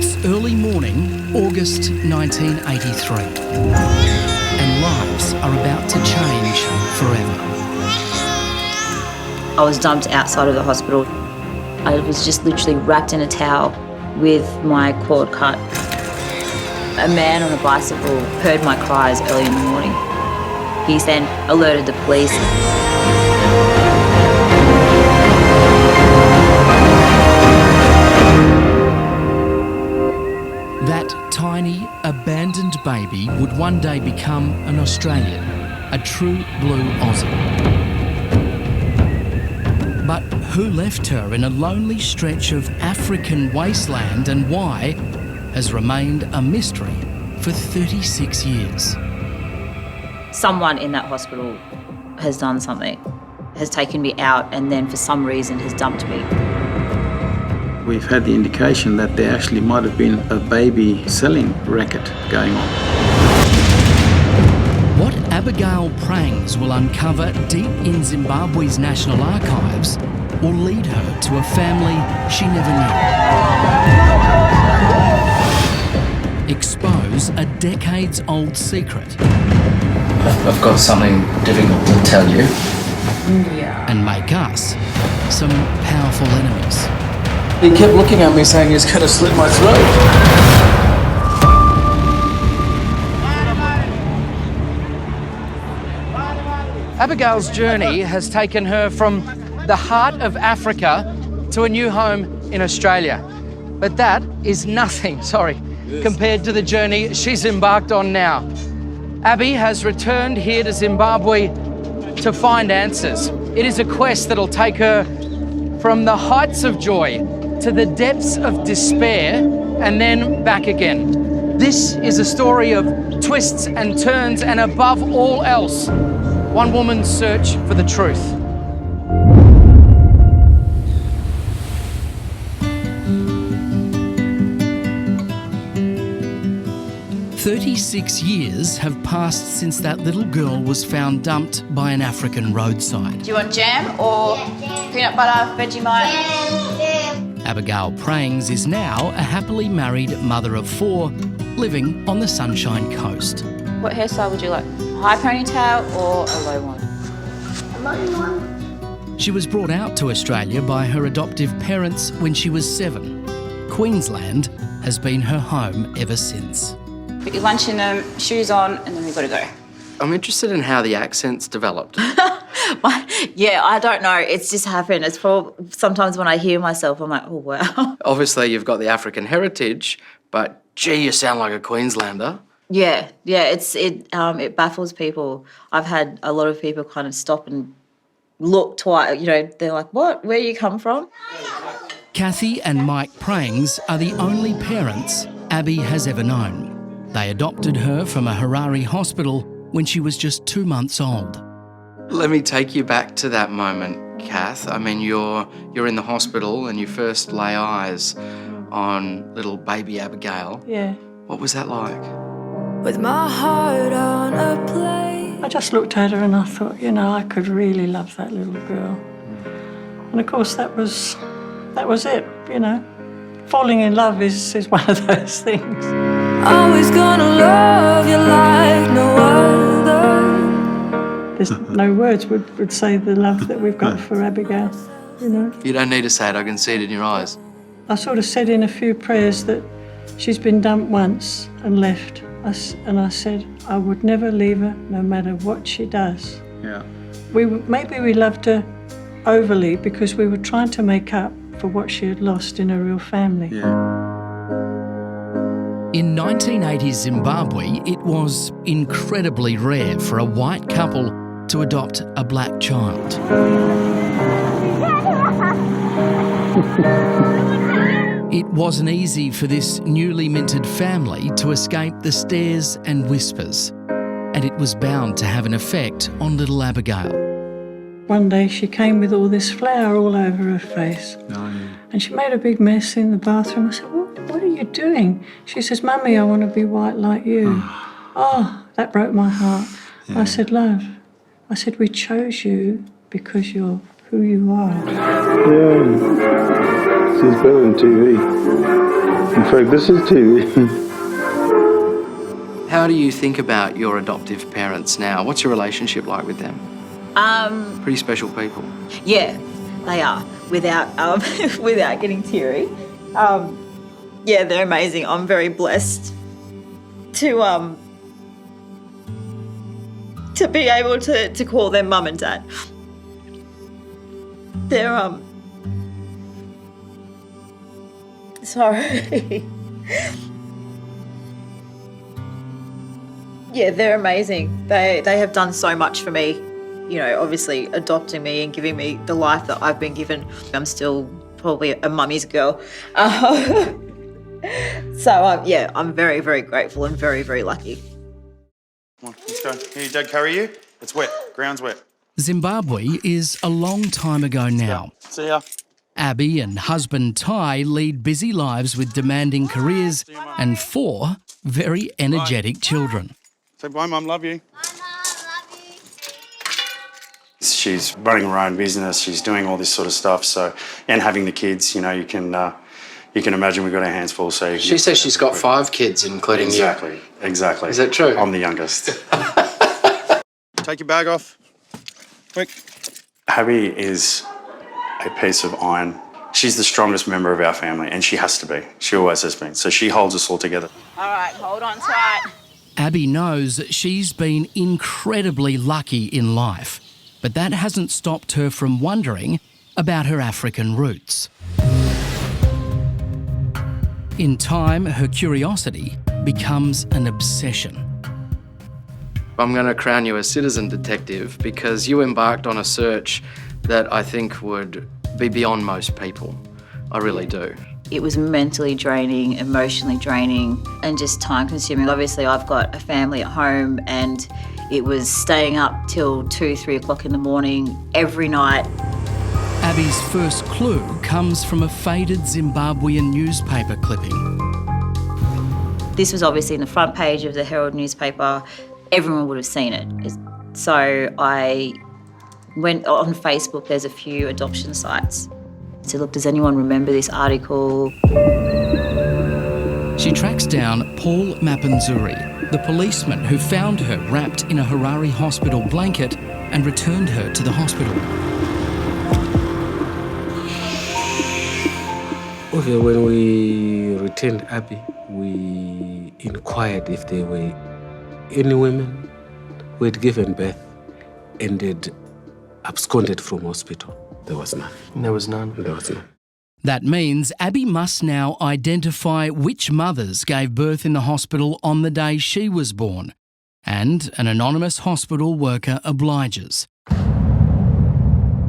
It's early morning, August 1983, and lives are about to change forever. I was dumped outside of the hospital. I was just literally wrapped in a towel with my cord cut. A man on a bicycle heard my cries early in the morning. He then alerted the police. That tiny, abandoned baby would one day become an Australian, a true blue Aussie. But who left her in a lonely stretch of African wasteland and why has remained a mystery for 36 years. Someone in that hospital has done something, has taken me out and then for some reason has dumped me. We've had the indication that there actually might have been a baby selling racket going on. What Abigail Prangs will uncover deep in Zimbabwe's National Archives will lead her to a family she never knew. Expose a decades-old secret. I've got something difficult to tell you. Yeah. And make us some powerful enemies. He kept looking at me saying he's going to slit my throat. Abigail's journey has taken her from the heart of Africa to a new home in Australia. But that is nothing, compared to the journey she's embarked on now. Abii has returned here to Zimbabwe to find answers. It is a quest that'll take her from the heights of joy to the depths of despair and then back again. This is a story of twists and turns and above all else, one woman's search for the truth. "36 years have passed since that little girl was found dumped by an African roadside. Do you want jam or peanut butter, Vegemite? Abigail Prangs is now a happily married mother of 4, living on the Sunshine Coast. What hairstyle would you like? High ponytail or a low one? She was brought out to Australia by her adoptive parents when she was 7. Queensland has been her home ever since. Put your lunch in them, shoes on, and then we've got to go. I'm interested in how the accent's developed. Yeah, I don't know. It's just happened. It's probably sometimes when I hear myself, I'm like, oh, wow. Obviously, you've got the African heritage, but gee, you sound like a Queenslander. Yeah, it baffles people. I've had a lot of people kind of stop and look twice. You know, they're like, what? Where you come from? Kathy and Mike Prangs are the only parents Abii has ever known. They adopted her from a Harare hospital when she was just 2 months old. Let me take you back to that moment, Kath. I mean, you're in the hospital and you first lay eyes on little baby Abigail. Yeah. What was that like? With my heart on a plate. I just looked at her and I thought, you know, I could really love that little girl. And of course that was it, you know. Falling in love is one of those things. Always gonna love you like no other. There's no words would say the love that we've got for Abigail, you know. You don't need to say it, I can see it in your eyes. I sort of said in a few prayers that she's been dumped once and left. And I said I would never leave her, no matter what she does. Yeah. Maybe we loved her overly because we were trying to make up for what she had lost in her real family. Yeah. In 1980s Zimbabwe, it was incredibly rare for a white couple to adopt a black child. It wasn't easy for this newly minted family to escape the stares and whispers, and it was bound to have an effect on little Abigail. One day she came with all this flour all over her face. Oh, yeah. And she made a big mess in the bathroom. I said, what are you doing? She says, Mummy, I want to be white like you. Oh, that broke my heart. Yeah. I said, love, we chose you because you're who you are. Yeah. is better than TV. In fact, this is TV. How do you think about your adoptive parents now? What's your relationship like with them? Pretty special people. Yeah, they are. Without without getting teary. Yeah, they're amazing. I'm very blessed to be able to call them mum and dad. They're sorry. Yeah, they're amazing. They have done so much for me. You know, obviously adopting me and giving me the life that I've been given. I'm still probably a mummy's girl. So, yeah, I'm very, very grateful and very, very lucky. Come on, let's go. Here, Dad, carry you. It's wet. Ground's wet. Zimbabwe is a long time ago now. See ya. Abii and husband Ty lead busy lives with demanding careers and 4 very energetic children. Say bye, Mum. Love you. She's running her own business. She's doing all this sort of stuff. So, and having the kids, you know, you can imagine we've got our hands full. So She says she's got 5 kids, including you. Exactly. Is that true? I'm the youngest. Take your bag off. Quick. Abii is a piece of iron. She's the strongest member of our family, and she has to be. She always has been. So she holds us all together. All right, hold on tight. Abii knows she's been incredibly lucky in life, but that hasn't stopped her from wondering about her African roots. In time, her curiosity becomes an obsession. I'm going to crown you a citizen detective because you embarked on a search that I think would be beyond most people. I really do. It was mentally draining, emotionally draining, and just time consuming. Obviously, I've got a family at home, and it was staying up till 2, 3 o'clock in the morning every night. Abii's first clue comes from a faded Zimbabwean newspaper clipping. This was obviously in the front page of the Herald newspaper. Everyone would have seen it. So I went on Facebook. There's a few adoption sites. I said, look, does anyone remember this article? She tracks down Paul Mapanzuri, the policeman who found her wrapped in a Harare hospital blanket and returned her to the hospital. Okay, when we returned Abii, we inquired if there were any women who had given birth and had absconded from hospital. There was none. There was none? There was none. That means Abii must now identify which mothers gave birth in the hospital on the day she was born, and an anonymous hospital worker obliges.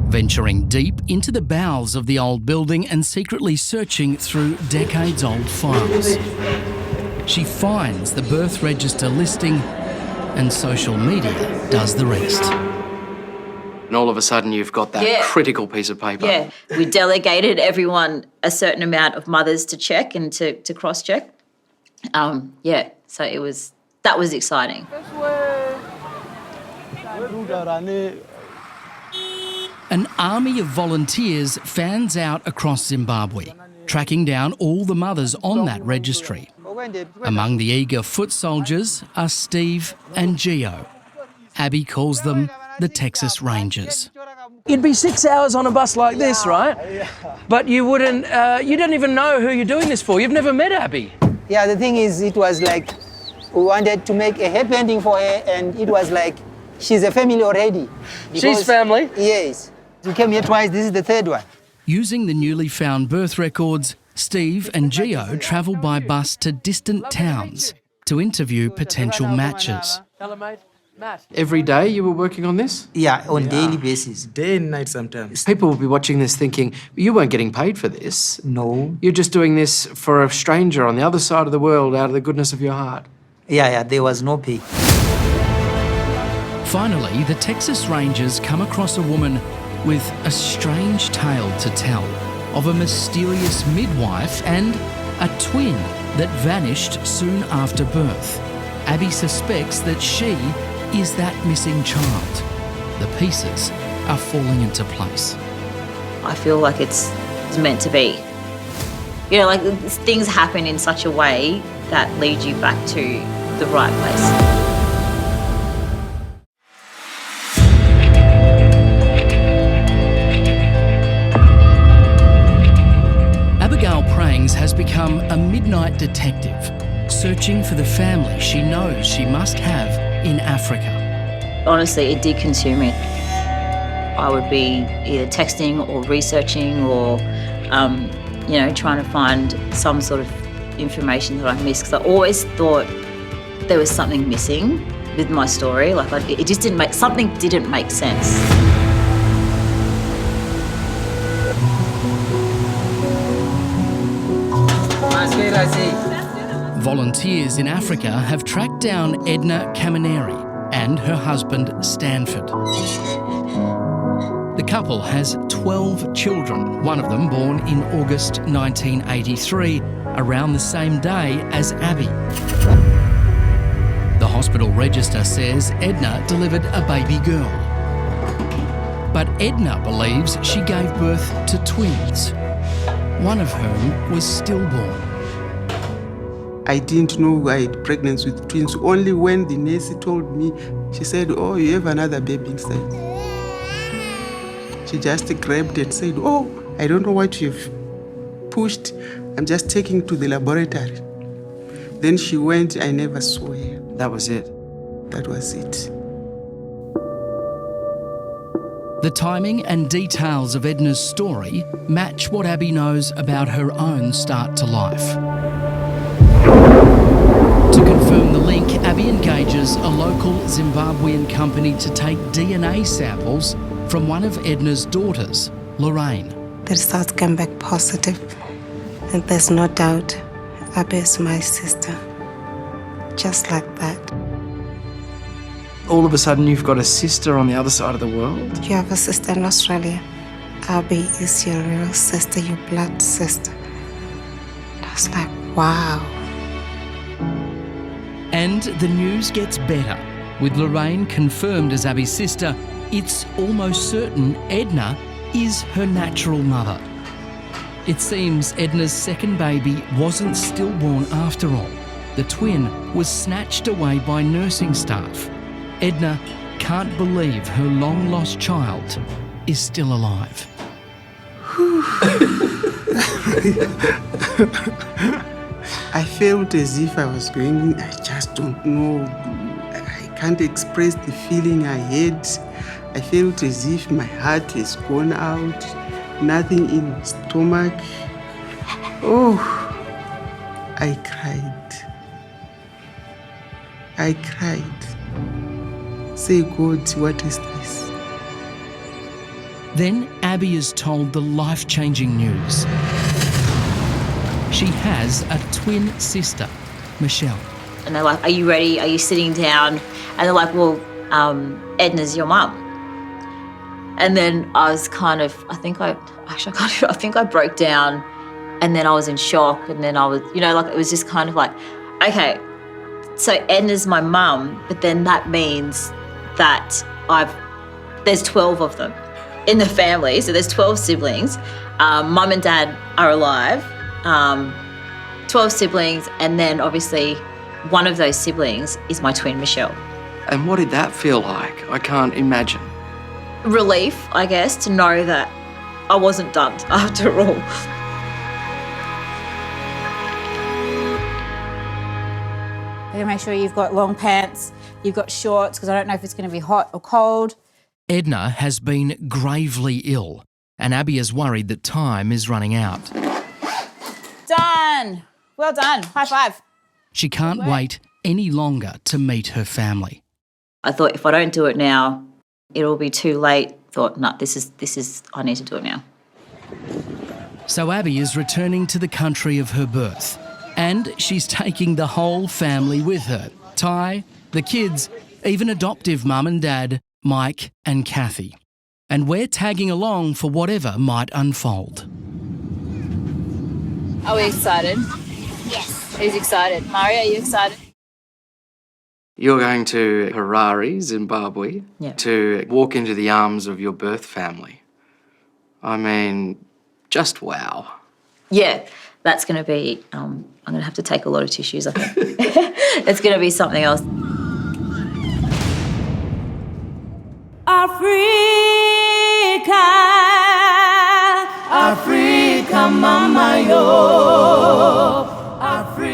Venturing deep into the bowels of the old building and secretly searching through decades-old files. She finds the birth register listing, and social media does the rest. And all of a sudden you've got that critical piece of paper. Yeah, we delegated everyone a certain amount of mothers to check and to cross-check. Yeah, so that was exciting. An army of volunteers fans out across Zimbabwe, tracking down all the mothers on that registry. Among the eager foot soldiers are Steve and Gio. Abii calls them the Texas Rangers. You'd be 6 hours on a bus like this, right? But you wouldn't, you don't even know who you're doing this for. You've never met Abii. Yeah, the thing is, it was like we wanted to make a happy ending for her, and it was like she's a family already. She's family? Yes. We came here twice, this is the 3rd one. Using the newly found birth records, Steve and Gio travel by bus to distant towns to interview potential matches. Hello, mate. Matt. Every day you were working on this? Yeah, on daily basis. Day and night sometimes. People will be watching this thinking, you weren't getting paid for this. No. You're just doing this for a stranger on the other side of the world out of the goodness of your heart. Yeah, there was no pay. Finally, the Texas Rangers come across a woman with a strange tale to tell of a mysterious midwife and a twin that vanished soon after birth. Abii suspects that she is that missing child. The pieces are falling into place. I feel like it's meant to be. You know, like things happen in such a way that lead you back to the right place. Has become a midnight detective, searching for the family she knows she must have in Africa. Honestly, it did consume me. I would be either texting or researching or, you know, trying to find some sort of information that I missed, because I always thought there was something missing with my story. Like, it just didn't make, something didn't make sense. Volunteers in Africa have tracked down Edna Kamineri and her husband Stanford. The couple has 12 children, one of them born in August 1983, around the same day as Abii. The hospital register says Edna delivered a baby girl. But Edna believes she gave birth to twins, one of whom was stillborn. I didn't know I had pregnancy with twins. Only when the nurse told me, she said, "Oh, you have another baby inside." She just grabbed it and said, "Oh, I don't know what you've pushed. I'm just taking it to the laboratory." Then she went, I never saw her. That was it? That was it. The timing and details of Edna's story match what Abii knows about her own start to life. To confirm the link, Abii engages a local Zimbabwean company to take DNA samples from one of Edna's daughters, Lorraine. The results came back positive, and there's no doubt Abii is my sister. Just like that. All of a sudden you've got a sister on the other side of the world? You have a sister in Australia. Abii is your real sister, your blood sister. I was like, wow. And the news gets better. With Lorraine confirmed as Abii's sister, it's almost certain Edna is her natural mother. It seems Edna's second baby wasn't stillborn after all. The twin was snatched away by nursing staff. Edna can't believe her long-lost child is still alive. I felt as if I was going, I just don't know. I can't express the feeling I had. I felt as if my heart has gone out, nothing in my stomach. Oh, I cried. I cried. Say, God, what is this? Then Abii is told the life-changing news. She has a twin sister, Michelle. And they're like, "Are you ready? Are you sitting down?" And they're like, "Well, Edna's your mum." And then I was kind of, I think I broke down, and then I was in shock, and then I was, you know, like it was just kind of like, okay, so Edna's my mum, but then that means that there's 12 of them in the family, so there's 12 siblings. Mum and dad are alive. 12 siblings, and then obviously one of those siblings is my twin, Michelle. And what did that feel like? I can't imagine. Relief, I guess, to know that I wasn't dumped after all. You're gonna make sure you've got long pants, you've got shorts, because I don't know if it's gonna be hot or cold. Edna has been gravely ill, and Abii is worried that time is running out. Done. Well done. High five. She can't wait any longer to meet her family. I thought if I don't do it now, it'll be too late. Thought, no, this is, I need to do it now. So Abii is returning to the country of her birth, and she's taking the whole family with her. Ty, the kids, even adoptive mum and dad, Mike and Kathy. And we're tagging along for whatever might unfold. Are we excited? Yes. Who's excited? Mario, are you excited? You're going to Harare, Zimbabwe, to walk into the arms of your birth family. I mean, just wow. Yeah, That's going to be, I'm going to have to take a lot of tissues, I think. It's going to be something else. Africa, Africa, mama yo.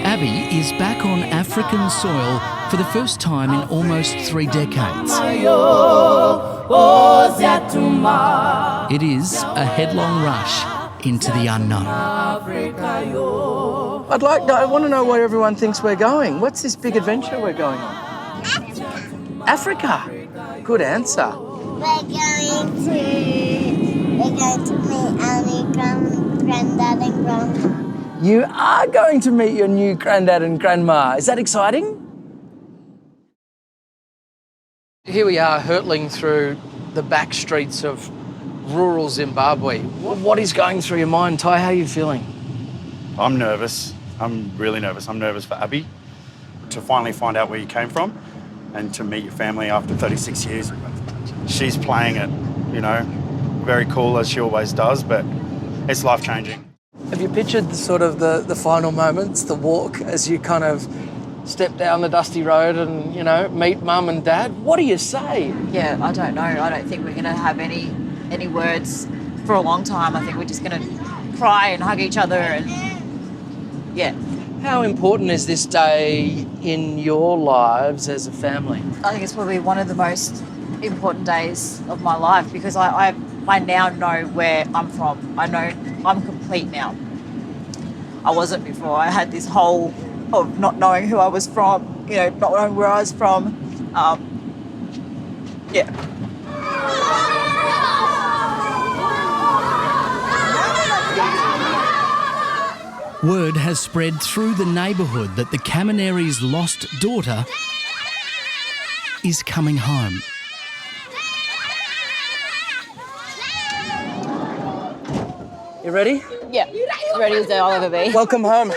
Abii is back on African soil for the first time in almost 3 decades. It is a headlong rush into the unknown. I want to know where everyone thinks we're going. What's this big adventure we're going on? Africa. Good answer. We're going to meet our new granddad and grandma. You are going to meet your new granddad and grandma. Is that exciting? Here we are hurtling through the back streets of rural Zimbabwe. What is going through your mind, Ty? How are you feeling? I'm nervous. I'm really nervous. I'm nervous for Abii to finally find out where you came from and to meet your family after 36 years. She's playing it, you know, very cool as she always does, but it's life-changing. Have you pictured the final moments, the walk, as you kind of step down the dusty road and, you know, meet mum and dad? What do you say? Yeah, I don't know. I don't think we're going to have any words for a long time. I think we're just going to cry and hug each other and, yeah. How important is this day in your lives as a family? I think it's probably one of the most important days of my life because I now know where I'm from. I know I'm complete now. I wasn't before. I had this hole of not knowing who I was from, you know, not knowing where I was from. Yeah. Word has spread through the neighbourhood that the Kamineri's lost daughter is coming home. You ready? Yeah, as ready as I'll ever be. Welcome home.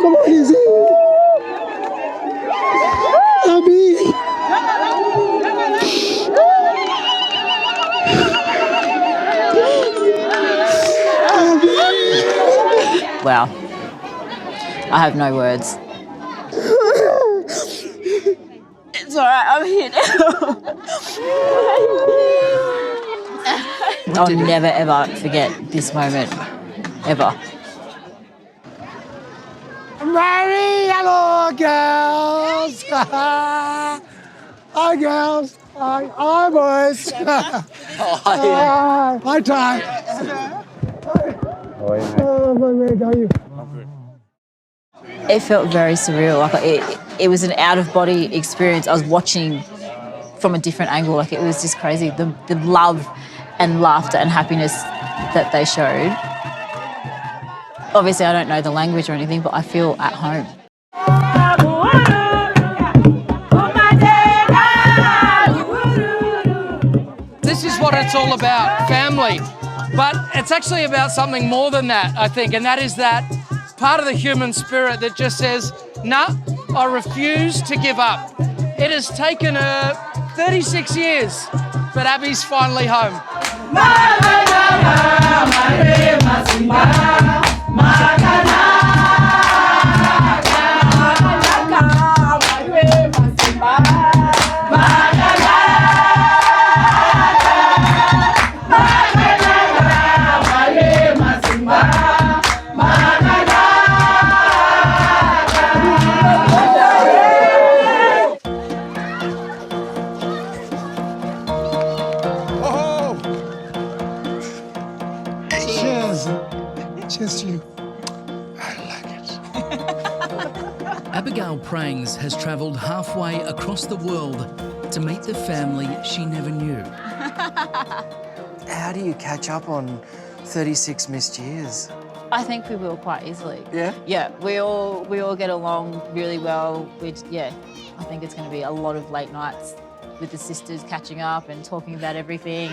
Come on, easy. Abii. Wow. I have no words. It's all right, I'm here now. I'll never, ever forget this moment, ever. Mary, hello, girls. Hi, girls. Hi, boys. Hi, Ty. Oh, my man, how are you? It felt very surreal. Like it was an out-of-body experience. I was watching from a different angle. Like it was just crazy. The love and laughter and happiness that they showed. Obviously, I don't know the language or anything, but I feel at home. This is what it's all about, family. But it's actually about something more than that, I think, and that is that part of the human spirit that just says, nah, I refuse to give up. It has taken her 36 years, but Abii's finally home. Cheers to you. I like it. Abigail Prangs has travelled halfway across the world to meet the family she never knew. How do you catch up on 36 missed years? I think we will quite easily. Yeah? Yeah, we all get along really well. Yeah, I think it's going to be a lot of late nights with the sisters catching up and talking about everything.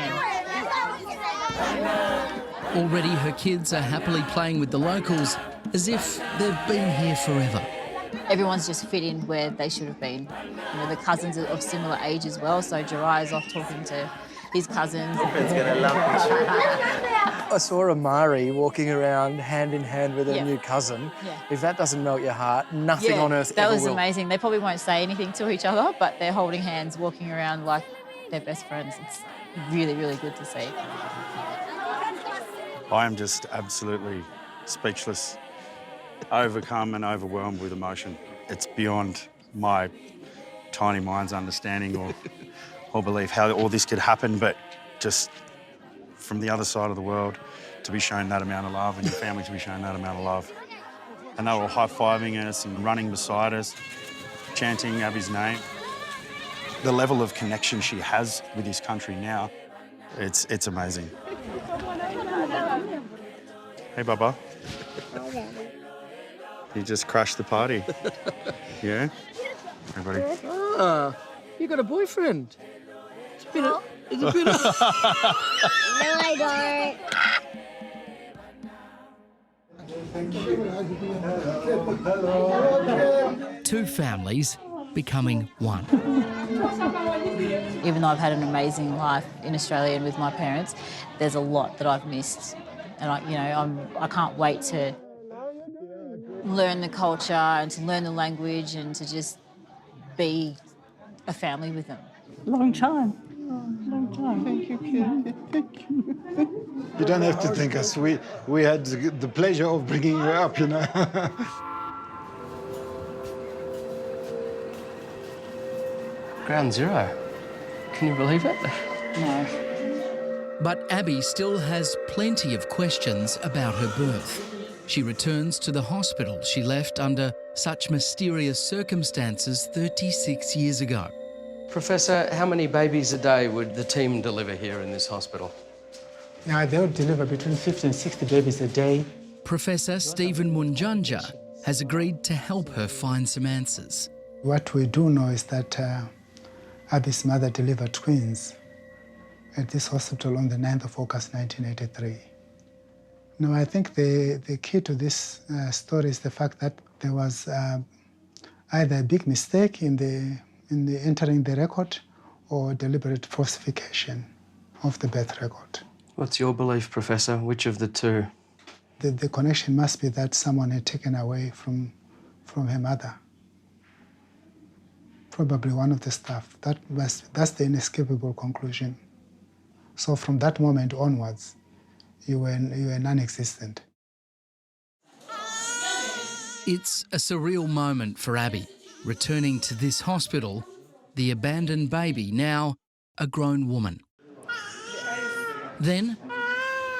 Already her kids are happily playing with the locals as if they've been here forever. Everyone's just fit in where they should have been. You know, the cousins are of similar age as well, so Jiraiya's off talking to his cousins. Everyone's going to love this. I saw Amari walking around hand in hand with her new cousin. Yeah. If that doesn't melt your heart, nothing on earth that ever was will. amazing. They probably won't say anything to each other, but they're holding hands, walking around like they're best friends. It's really, really good to see. I am just absolutely speechless, overcome and overwhelmed with emotion. It's beyond my tiny mind's understanding or belief how all this could happen, but just from the other side of the world to be shown that amount of love and your family to be shown that amount of love. And they were all high-fiving us and running beside us, chanting Abii's name. The level of connection she has with this country now, it's amazing. Hey, Bubba. You just crashed the party. Yeah? Hey, buddy. Ah, you got a boyfriend. It's been a... No, I don't. Two families becoming one. Even though I've had an amazing life in Australia and with my parents, there's a lot that I've missed. And I can't wait to learn the culture and to learn the language and to just be a family with them. Long time. Long time. Thank you, Kid. Thank you. You don't have to thank us. We had the pleasure of bringing you up, you know. Ground zero. Can you believe it? No. But Abii still has plenty of questions about her birth. She returns to the hospital she left under such mysterious circumstances 36 years ago. Professor, how many babies a day would the team deliver here in this hospital? Now, they'll deliver between 50 and 60 babies a day. Professor Stephen Munjanja has agreed to help her find some answers. What we do know is that Abii's mother delivered twins at this hospital on the 9th of August 1983. Now, I think the key to this story is the fact that there was either a big mistake in the entering the record or deliberate falsification of the birth record. What's your belief, Professor? Which of the two? The connection must be that someone had taken away from her mother. Probably one of the staff. That's the inescapable conclusion. So from that moment onwards, you were non-existent. It's a surreal moment for Abii, returning to this hospital, the abandoned baby, now a grown woman. Then,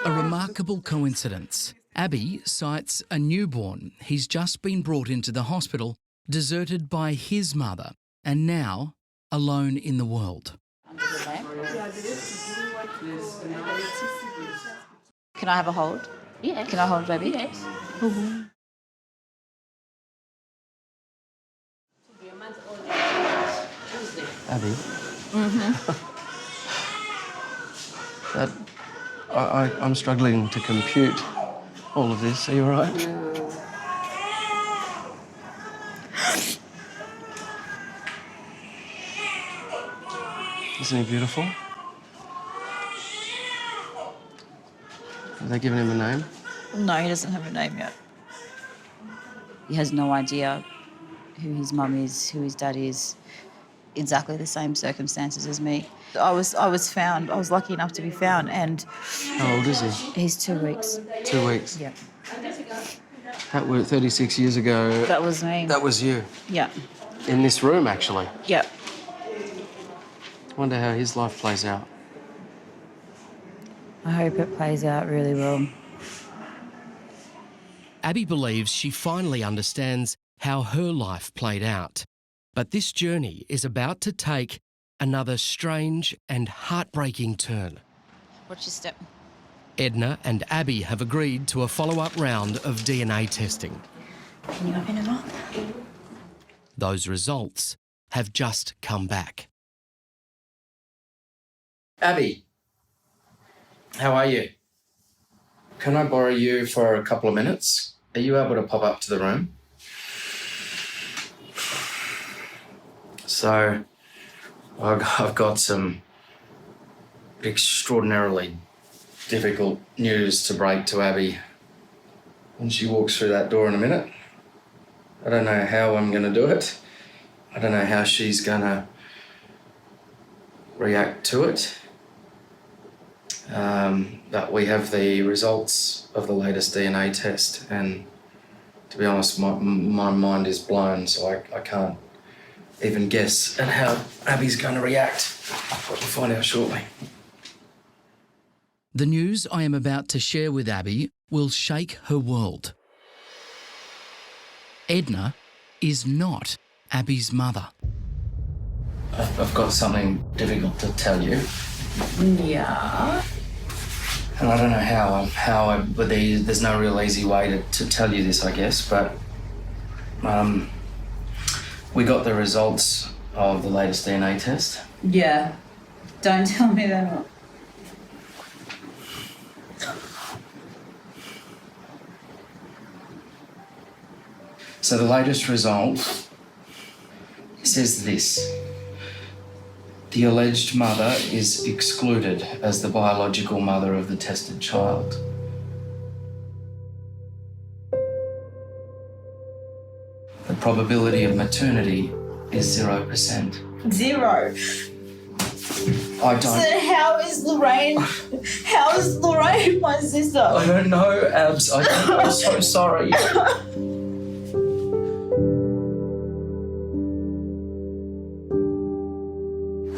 a remarkable coincidence. Abii sights a newborn he's just been brought into the hospital, deserted by his mother, and now alone in the world. Can I have a hold? Yeah. Can I hold baby? Yes. Abii? I'm struggling to compute all of this. Are you all right? Isn't he beautiful? Have they given him a name? No, he doesn't have a name yet. He has no idea who his mum is, who his dad is. Exactly the same circumstances as me. I was found. I was lucky enough to be found, and How old is he? he's 2 weeks. 2 weeks. Yeah. That was 36 years ago. That was me. That was you. Yeah. In this room, actually. Yeah. Wonder how his life plays out. I hope it plays out really well. Abii believes she finally understands how her life played out. But this journey is about to take another strange and heartbreaking turn. Watch your step. Edna and Abii have agreed to a follow-up round of DNA testing. Can you open him up? Those results have just come back. Abii, how are you? Can I borrow you for a couple of minutes? Are you able to pop up to the room? So, I've got some extraordinarily difficult news to break to Abii when she walks through that door in a minute. I don't know how I'm going to do it. I don't know how she's going to react to it. But we have the results of the latest DNA test, and to be honest, my mind is blown, so I can't even guess at how Abii's going to react. We'll find out shortly. The news I am about to share with Abii will shake her world. Edna is not Abii's mother. I've got something difficult to tell you. Yeah. And I don't know how but there's no real easy way to tell you this, I guess, but we got the results of the latest DNA test. Yeah. Don't tell me they're not. So the latest result says this: the alleged mother is excluded as the biological mother of the tested child. The probability of maternity is 0%. 0. I don't... So how is Lorraine my sister? I don't know, Abs. I don't know. I'm so sorry.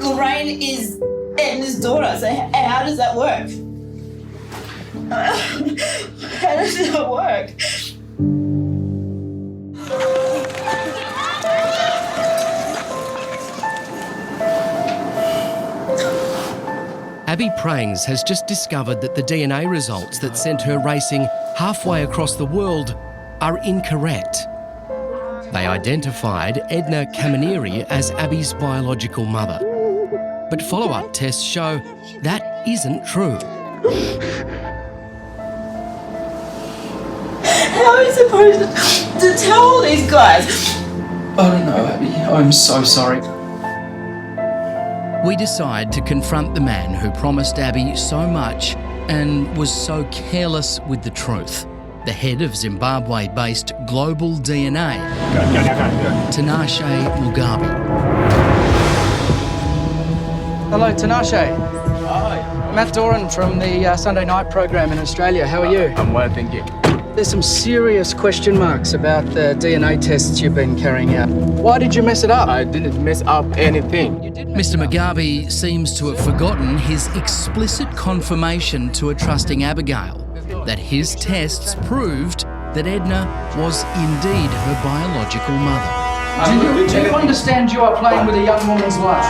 Lorraine is Edna's daughter, so how does that work? How does that work? Abii Prangs has just discovered that the DNA results that sent her racing halfway across the world are incorrect. They identified Edna Kaminiri as Abii's biological mother. But follow-up tests show that isn't true. How are you supposed to tell all these guys? I don't know, Abii. I'm so sorry. We decide to confront the man who promised Abii so much and was so careless with the truth. The head of Zimbabwe-based Global DNA, Tinashe Mugabe. Hello, Tinashe. Hi. Matt Doran from the Sunday night program in Australia. How are you? I'm well, thank you. There's some serious question marks about the DNA tests you've been carrying out. Why did you mess it up? I didn't mess up anything. Mr. Mugabe seems to have forgotten his explicit confirmation to a trusting Abigail that his tests proved that Edna was indeed her biological mother. Do you understand you are playing with a young woman's life?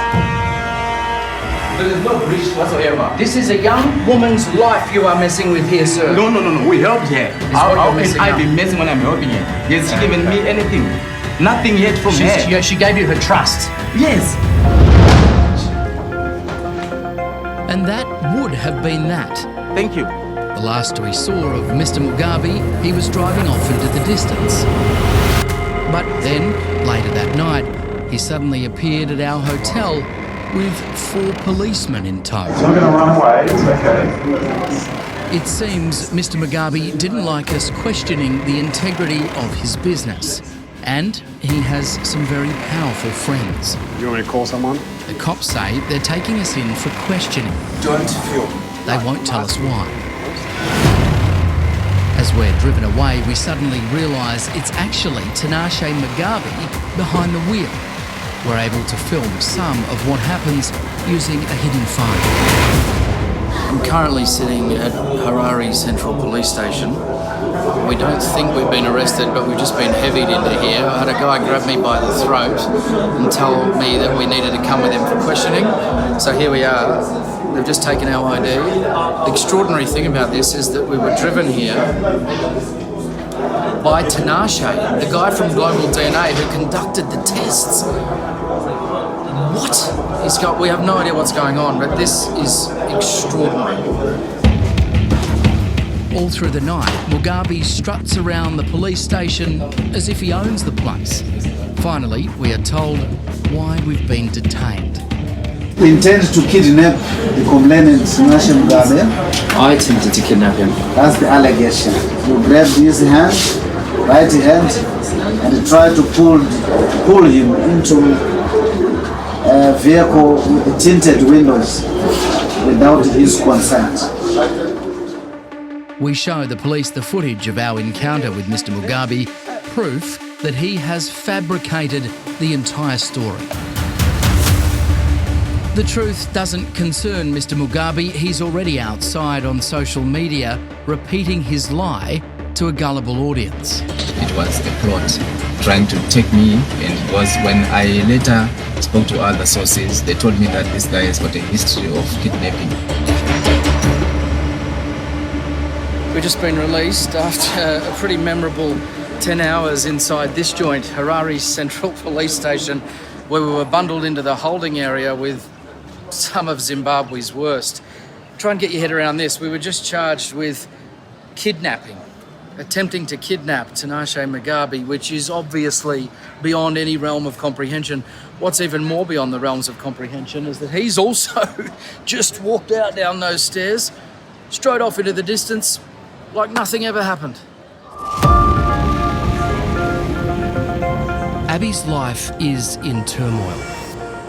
There is no breach whatsoever. This is a young woman's life you are messing with here, sir. No. We helped her. How can I be messing when I'm helping her? Has she given me anything? Nothing yet from her. She gave you her trust. Yes. And that would have been that. Thank you. The last we saw of Mr. Mugabe, he was driving off into the distance. But then, later that night, he suddenly appeared at our hotel with 4 policemen in tow. It's not going to run away, it's okay. It seems Mr. Mugabe didn't like us questioning the integrity of his business. And he has some very powerful friends. You want me to call someone? The cops say they're taking us in for questioning. Don't feel. They won't tell us why. As we're driven away, we suddenly realise it's actually Tinashe Mugabe behind the wheel. We're able to film some of what happens using a hidden phone. I'm currently sitting at Harare Central Police Station. We don't think we've been arrested, but we've just been heavied into here. I had a guy grab me by the throat and tell me that we needed to come with him for questioning. So here we are. They've just taken our ID. The extraordinary thing about this is that we were driven here by Tinashe, the guy from Global DNA who conducted the tests. What? We have no idea what's going on, but this is extraordinary. All through the night, Mugabe struts around the police station as if he owns the place. Finally, we are told why we've been detained. We intend to kidnap the complainant, Tinashe Mugabe. I attempted to kidnap him. That's the allegation. You grab his hand, right hand, and try to pull him into a vehicle with tinted windows without his consent. We show the police the footage of our encounter with Mr. Mugabe, proof that he has fabricated the entire story. The truth doesn't concern Mr. Mugabe. He's already outside on social media repeating his lie to a gullible audience. It was a plot trying to take me, and it was when I later spoke to other sources, they told me that this guy has got a history of kidnapping. We've just been released after a pretty memorable 10 hours inside this joint, Harare Central Police Station, where we were bundled into the holding area with some of Zimbabwe's worst. Try and get your head around this. We were just charged with kidnapping, attempting to kidnap Tinashe Mugabe, which is obviously beyond any realm of comprehension. What's even more beyond the realms of comprehension is that he's also just walked out down those stairs, strode off into the distance, like nothing ever happened. Abii's life is in turmoil.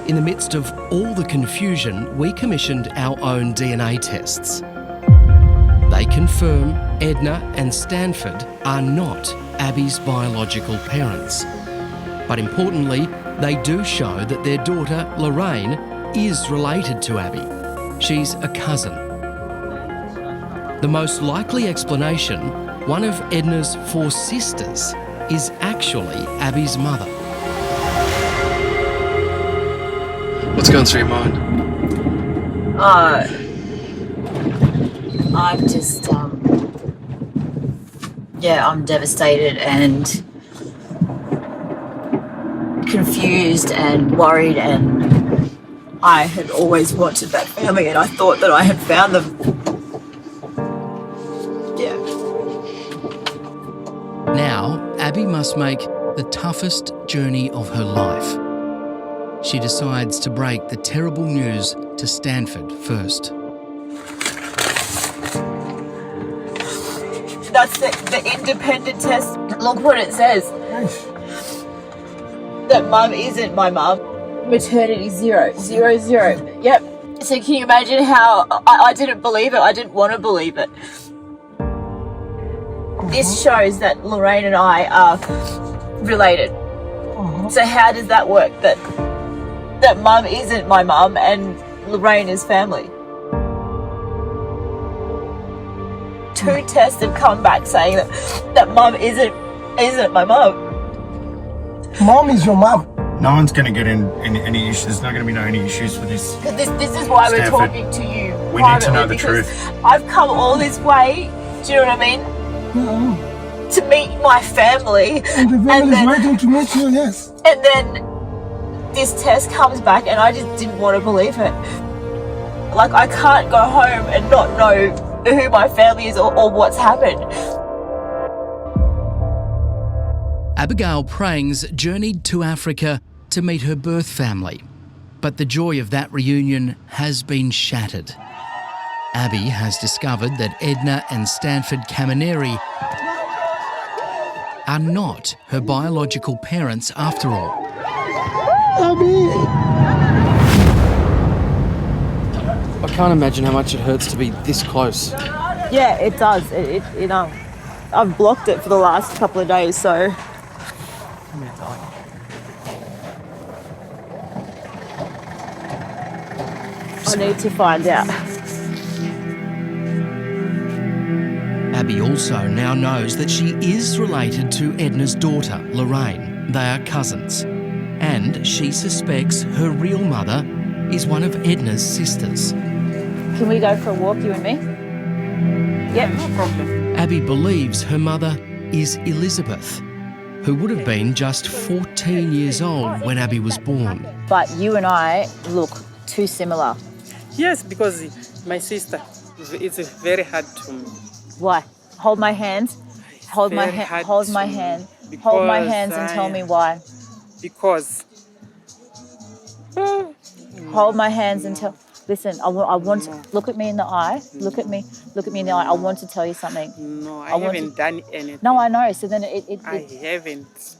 In the midst of all the confusion, we commissioned our own DNA tests. They confirm Edna and Stanford are not Abii's biological parents. But importantly, they do show that their daughter, Lorraine, is related to Abii. She's a cousin. The most likely explanation, one of Edna's 4 sisters, is actually Abii's mother. What's going through your mind? I'm just, I'm devastated and confused and worried, and I had always wanted that family and I thought that I had found them. Yeah. Now, Abii must make the toughest journey of her life. She decides to break the terrible news to Stanford first. That's the independent test. Look what it says. That mum isn't my mum. Maternity 0, 0, 0. Yep. So can you imagine how I didn't believe it? I didn't want to believe it. This shows that Lorraine and I are related. So how does that work? That mum isn't my mum and Lorraine is family. 2 tests have come back saying that mum isn't my mum. Mom is your mom. No one's going to get in any issues. There's not going to be any issues for this. This is why Stanford, we're talking to you. We need to know the truth. I've come all this way, do you know what I mean? Yeah. To meet my family. And the family is waiting to meet you, yes. And then this test comes back and I just didn't want to believe it. Like, I can't go home and not know who my family is or what's happened. Abigail Prangs journeyed to Africa to meet her birth family, but the joy of that reunion has been shattered. Abii has discovered that Edna and Stanford Kamineri are not her biological parents after all. Abii! I can't imagine how much it hurts to be this close. Yeah, it does. I've blocked it for the last couple of days, so. I need to find out. Abii also now knows that she is related to Edna's daughter, Lorraine. They are cousins. And she suspects her real mother is one of Edna's sisters. Can we go for a walk, you and me? Yeah, no problem. Abii believes her mother is Elizabeth, who would have been just 14 years old when Abii was born. But you and I look too similar. Yes, because my sister, it's very hard to me. Why? Hold my hands. Hold my hand. Hold my hand. Hold my hands and tell me why. Because. Hold my hands and tell. Listen, I want to look at me in the eye. Look at me in the eye. I want to tell you something. No, I haven't done anything. No, I know. So then I haven't.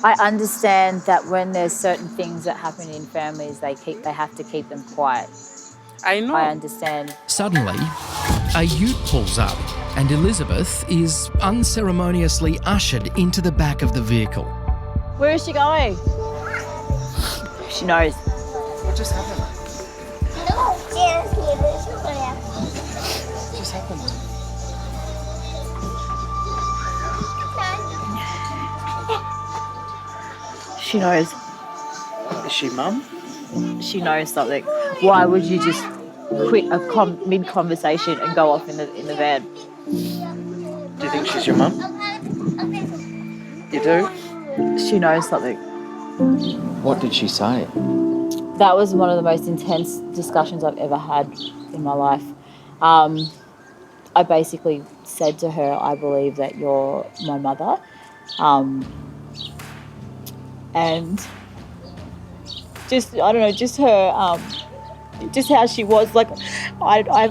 I understand that when there's certain things that happen in families, they have to keep them quiet. I know. I understand. Suddenly, a ute pulls up and Elizabeth is unceremoniously ushered into the back of the vehicle. Where is she going? She knows. What just happened? What just happened? She knows. Is she mum? She knows something. Why would you just quit mid-conversation and go off in the van? Do you think she's your mum? You do? She knows something. What did she say? That was one of the most intense discussions I've ever had in my life. I basically said to her, I believe that you're my mother. And just, I don't know, just her, just how she was, like, I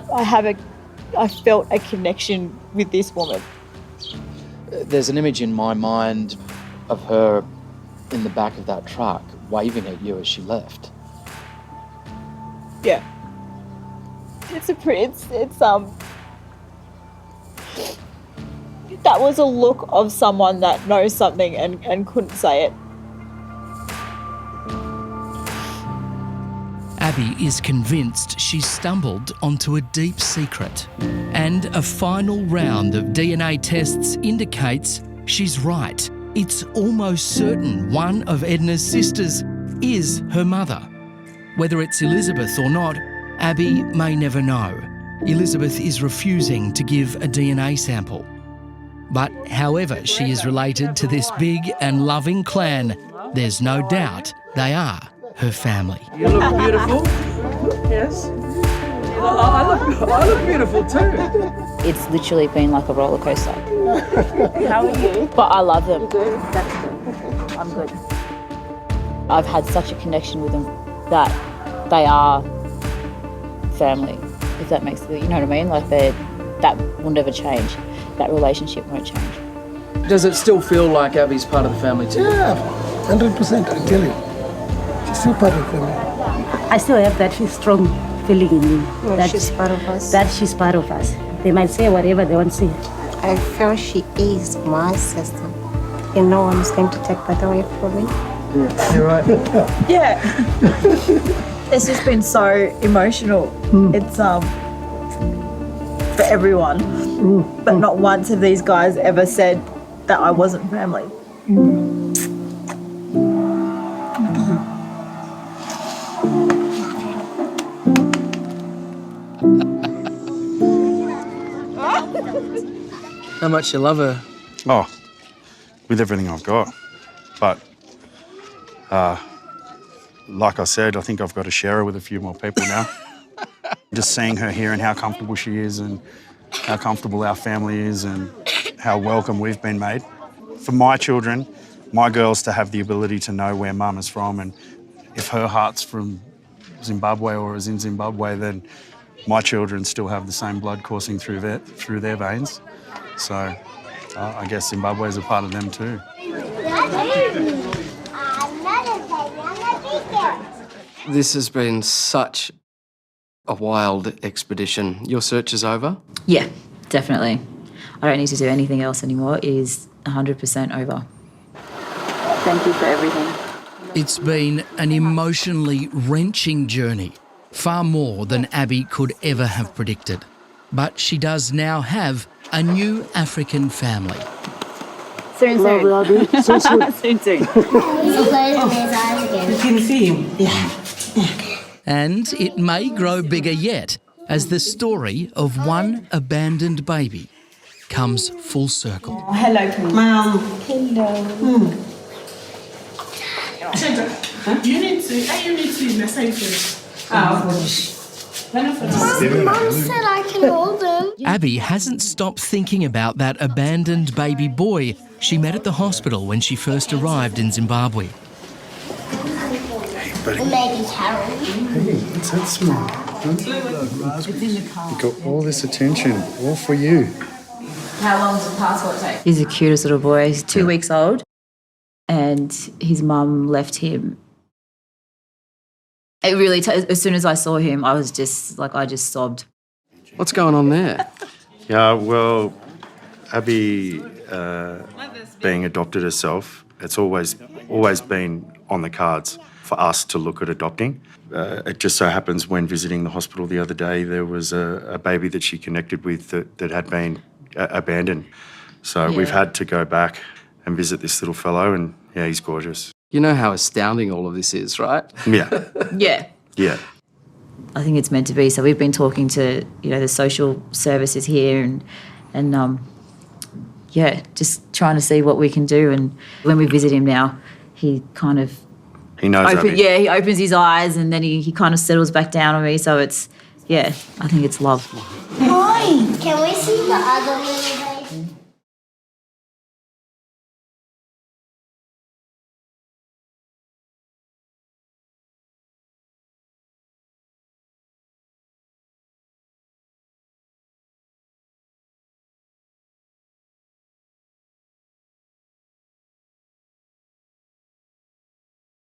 felt a connection with this woman. There's an image in my mind of her in the back of that truck waving at you as she left. Yeah. That was a look of someone that knows something and couldn't say it. Abii is convinced she's stumbled onto a deep secret, and a final round of DNA tests indicates she's right. It's almost certain one of Edna's sisters is her mother. Whether it's Elizabeth or not, Abii may never know. Elizabeth is refusing to give a DNA sample. But however she is related to this big and loving clan, there's no doubt they are her family. You look beautiful. Yes. I look beautiful too. It's literally been like a roller coaster. How are you? But I love them. You're good? That's good. I'm good. I've had such a connection with them that they are family, if that makes sense. You know what I mean? Like that will never change. That relationship won't change. Does it still feel like Abii's part of the family too? Yeah, 100%, I tell you. She's still part of the family. I still have that strong feeling in me. That she's part of us. That she's part of us. They might say whatever they want to say. I feel she is my sister. And no one is going to take that away from me. Yeah, you're right. Yeah. It's just been so emotional. It's for everyone. But not once have these guys ever said that I wasn't family. How much you love her? Oh, with everything I've got. But, like I said, I think I've got to share her with a few more people now. Just seeing her here and how comfortable she is and how comfortable our family is and how welcome we've been made. For my children, my girls to have the ability to know where mum is from, and if her heart's from Zimbabwe or is in Zimbabwe, then my children still have the same blood coursing through their veins. So I guess Zimbabwe is a part of them too. This has been such a wild expedition. Your search is over? Yeah, definitely. I don't need to do anything else anymore. It is 100% over. Thank you for everything. It's been an emotionally wrenching journey, far more than Abii could ever have predicted. But she does now have a new African family. Soon. So soon. Soon. You can see him. Yeah. And it may grow bigger yet as the story of one abandoned baby comes full circle. Oh, hello, Mom. Hello. You need to message first. Oh, gosh. Mum said I can hold him. Abii hasn't stopped thinking about that abandoned baby boy she met at the hospital when she first arrived in Zimbabwe. Maybe Carol. Hey, what's that smell? It's in the car. You got all this attention, all for you. How long does the passport take? He's the cutest little boy. He's 2 weeks old, and his mum left him. It really, as soon as I saw him, I was just like, I just sobbed. What's going on there? Yeah, well, Abii being adopted herself, it's always been on the cards for us to look at adopting. It just so happens when visiting the hospital the other day, there was a baby that she connected with that had been abandoned. So we've had to go back and visit this little fellow, and yeah, he's gorgeous. You know how astounding all of this is, right? Yeah. Yeah. Yeah. I think it's meant to be. So we've been talking to, the social services here and just trying to see what we can do. And when we visit him now, he kind of... He knows Abii. Yeah, he opens his eyes and then he kind of settles back down on me. So it's, I think it's love. Hi. Can we see the other